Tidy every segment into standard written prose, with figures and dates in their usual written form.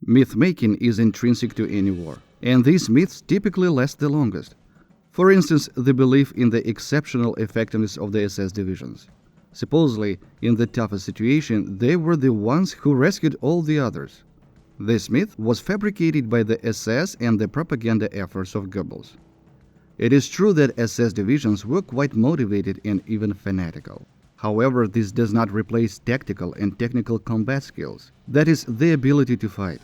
Myth-making is intrinsic to any war, and these myths typically last the longest. For instance, the belief in the exceptional effectiveness of the SS divisions. Supposedly, in the toughest situation, they were the ones who rescued all the others. This myth was fabricated by the SS and the propaganda efforts of Goebbels. It is true that SS divisions were quite motivated and even fanatical. However, this does not replace tactical and technical combat skills, that is, the ability to fight.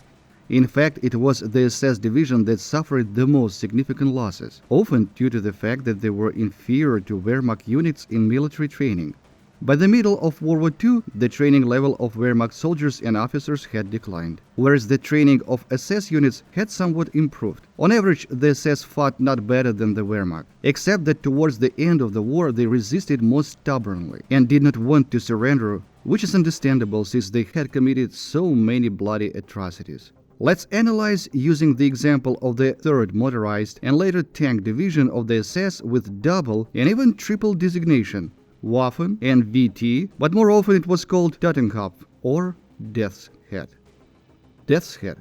In fact, it was the SS division that suffered the most significant losses, often due to the fact that they were inferior to Wehrmacht units in military training. By the middle of World War II, the training level of Wehrmacht soldiers and officers had declined, whereas the training of SS units had somewhat improved. On average, the SS fought not better than the Wehrmacht, except that towards the end of the war they resisted most stubbornly and did not want to surrender, which is understandable since they had committed so many bloody atrocities. Let's analyze using the example of the 3rd Motorized and later Tank Division of the SS with double and even triple designation, Waffen and VT, but more often it was called Totenkopf or Death's Head. Death's Head.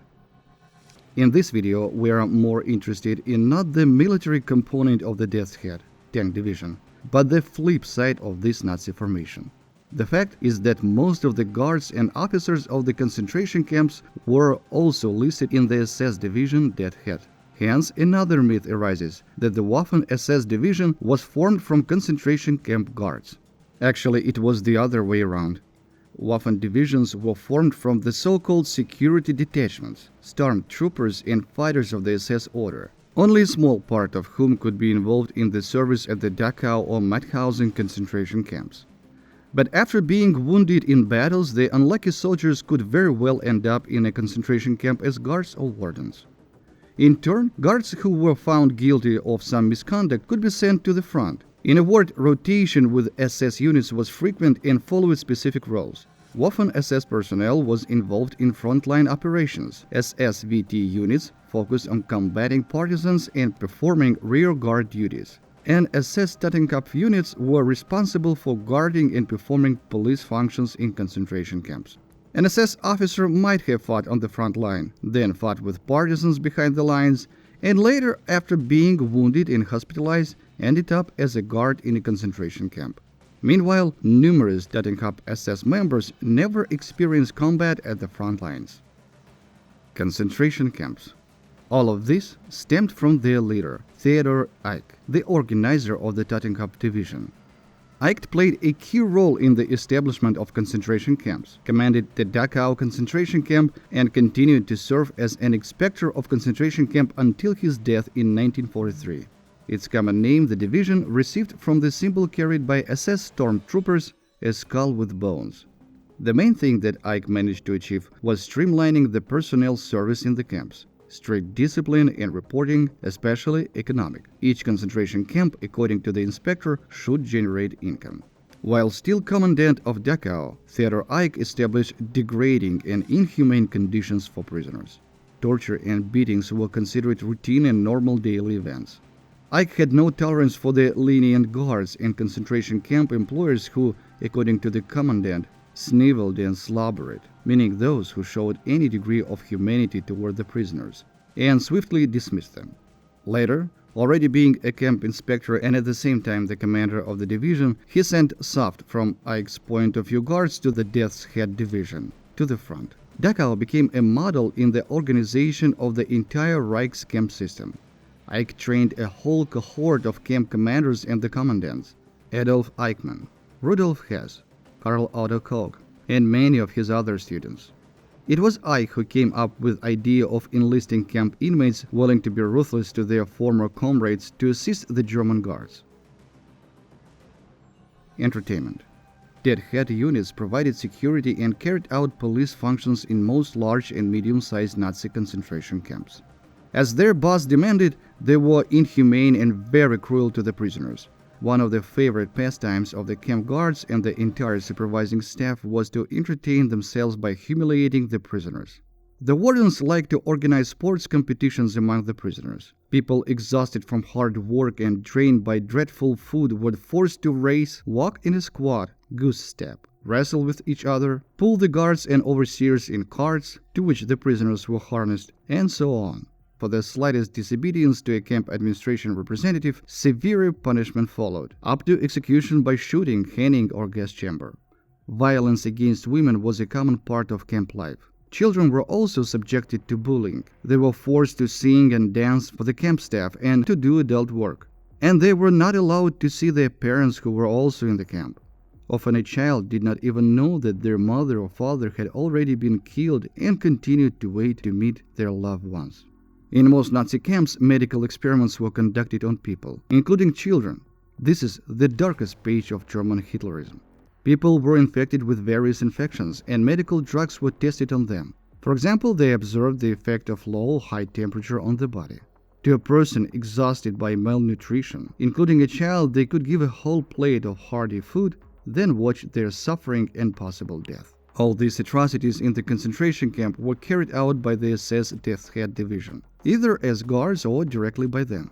In this video, we are more interested in not the military component of the Death's Head, Tank Division, but the flip side of this Nazi formation. The fact is that most of the guards and officers of the concentration camps were also listed in the SS division Death's Head. Hence, another myth arises that the Waffen SS division was formed from concentration camp guards. Actually, it was the other way around. Waffen divisions were formed from the so-called security detachments, stormtroopers and fighters of the SS order, only a small part of whom could be involved in the service at the Dachau or Mauthausen concentration camps. But after being wounded in battles, the unlucky soldiers could very well end up in a concentration camp as guards or wardens. In turn, guards who were found guilty of some misconduct could be sent to the front. In a word, rotation with SS units was frequent and followed specific roles. Waffen SS personnel was involved in frontline operations. SS VT units focused on combating partisans and performing rear guard duties. And SS Totenkopf units were responsible for guarding and performing police functions in concentration camps. An SS officer might have fought on the front line, then fought with partisans behind the lines, and later, after being wounded and hospitalized, ended up as a guard in a concentration camp. Meanwhile, numerous Totenkopf SS members never experienced combat at the front lines. Concentration camps. All of this stemmed from their leader, Theodor Eicke, the organizer of the Totenkopf division. Eicke played a key role in the establishment of concentration camps, commanded the Dachau concentration camp, and continued to serve as an inspector of concentration camp until his death in 1943. Its common name, the division, received from the symbol carried by SS stormtroopers, a skull with bones. The main thing that Eicke managed to achieve was streamlining the personnel service in the camps. Strict discipline and reporting, especially economic. Each concentration camp, according to the inspector, should generate income. While still commandant of Dachau, Theodor Eicke established degrading and inhumane conditions for prisoners. Torture and beatings were considered routine and normal daily events. Eicke had no tolerance for the lenient guards and concentration camp employers who, according to the commandant, sniveled and slobbered, meaning those who showed any degree of humanity toward the prisoners, and swiftly dismissed them. Later, already being a camp inspector and at the same time the commander of the division, he sent soft, from Eicke's point of view, guards to the Death's Head division, to the front. Dachau became a model in the organization of the entire Reich's camp system. Eicke trained a whole cohort of camp commanders and the commandants: Adolf Eichmann, Rudolf Hess, Karl Otto Koch, and many of his other students. It was Eicke who came up with the idea of enlisting camp inmates willing to be ruthless to their former comrades to assist the German guards. Entertainment. Death's Head units provided security and carried out police functions in most large and medium-sized Nazi concentration camps. As their boss demanded, they were inhumane and very cruel to the prisoners. One of the favorite pastimes of the camp guards and the entire supervising staff was to entertain themselves by humiliating the prisoners. The wardens liked to organize sports competitions among the prisoners. People exhausted from hard work and drained by dreadful food were forced to race, walk in a squat, goose step, wrestle with each other, pull the guards and overseers in carts to which the prisoners were harnessed, and so on. For the slightest disobedience to a camp administration representative, severe punishment followed, up to execution by shooting, hanging, or gas chamber. Violence against women was a common part of camp life. Children were also subjected to bullying. They were forced to sing and dance for the camp staff and to do adult work. And they were not allowed to see their parents who were also in the camp. Often a child did not even know that their mother or father had already been killed and continued to wait to meet their loved ones. In most Nazi camps, medical experiments were conducted on people, including children. This is the darkest page of German Hitlerism. People were infected with various infections, and medical drugs were tested on them. For example, they observed the effect of low, high temperature on the body. To a person exhausted by malnutrition, including a child, they could give a whole plate of hearty food, then watch their suffering and possible death. All these atrocities in the concentration camp were carried out by the SS Death Head Division, either as guards or directly by them.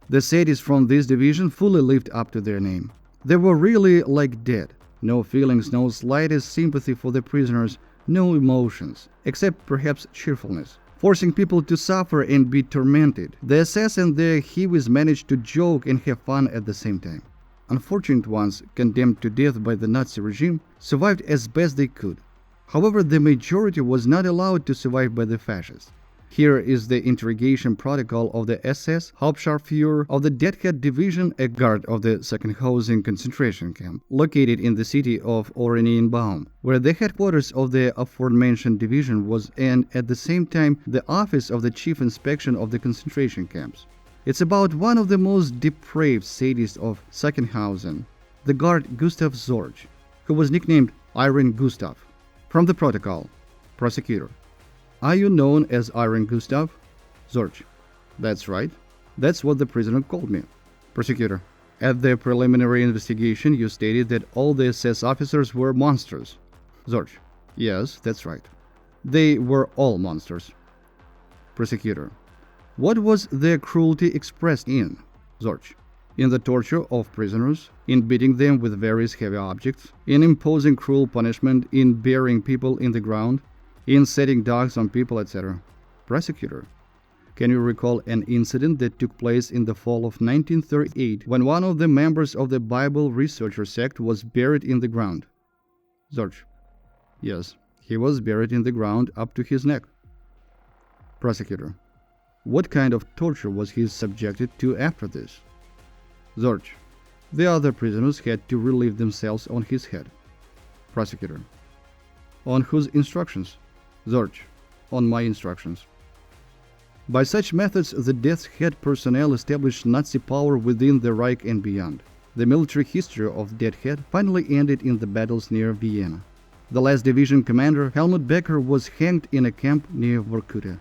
The sadists from this division fully lived up to their name. They were really like dead. No feelings, no slightest sympathy for the prisoners, no emotions, except perhaps cheerfulness, forcing people to suffer and be tormented. The SS and their Hiwis managed to joke and have fun at the same time. Unfortunate ones, condemned to death by the Nazi regime, survived as best they could. However, the majority was not allowed to survive by the fascists. Here is the interrogation protocol of the SS Hauptscharführer of the Deathhead Division, a guard of the Sachsenhausen concentration camp, located in the city of Oranienbaum, where the headquarters of the aforementioned division was, and at the same time the office of the chief inspection of the concentration camps. It's about one of the most depraved sadists of Sachsenhausen, the guard Gustav Zorch, who was nicknamed Iron Gustav. From the protocol, prosecutor: Are you known as Iron Gustav? Zorch: That's right. That's what the prisoner called me. Prosecutor: At the preliminary investigation, you stated that all the SS officers were monsters. Zorch: Yes, that's right. They were all monsters. Prosecutor: What was their cruelty expressed in? Zorch: In the torture of prisoners, in beating them with various heavy objects, in imposing cruel punishment, in burying people in the ground, in setting dogs on people, etc. Prosecutor: Can you recall an incident that took place in the fall of 1938 when one of the members of the Bible researcher sect was buried in the ground? Zorch: Yes, he was buried in the ground up to his neck. Prosecutor: What kind of torture was he subjected to after this? Zorch: The other prisoners had to relieve themselves on his head. Prosecutor: On whose instructions? Zorch: On my instructions. By such methods, the Death's Head personnel established Nazi power within the Reich and beyond. The military history of Death Head finally ended in the battles near Vienna. The last division commander, Helmut Becker, was hanged in a camp near Vorkuta.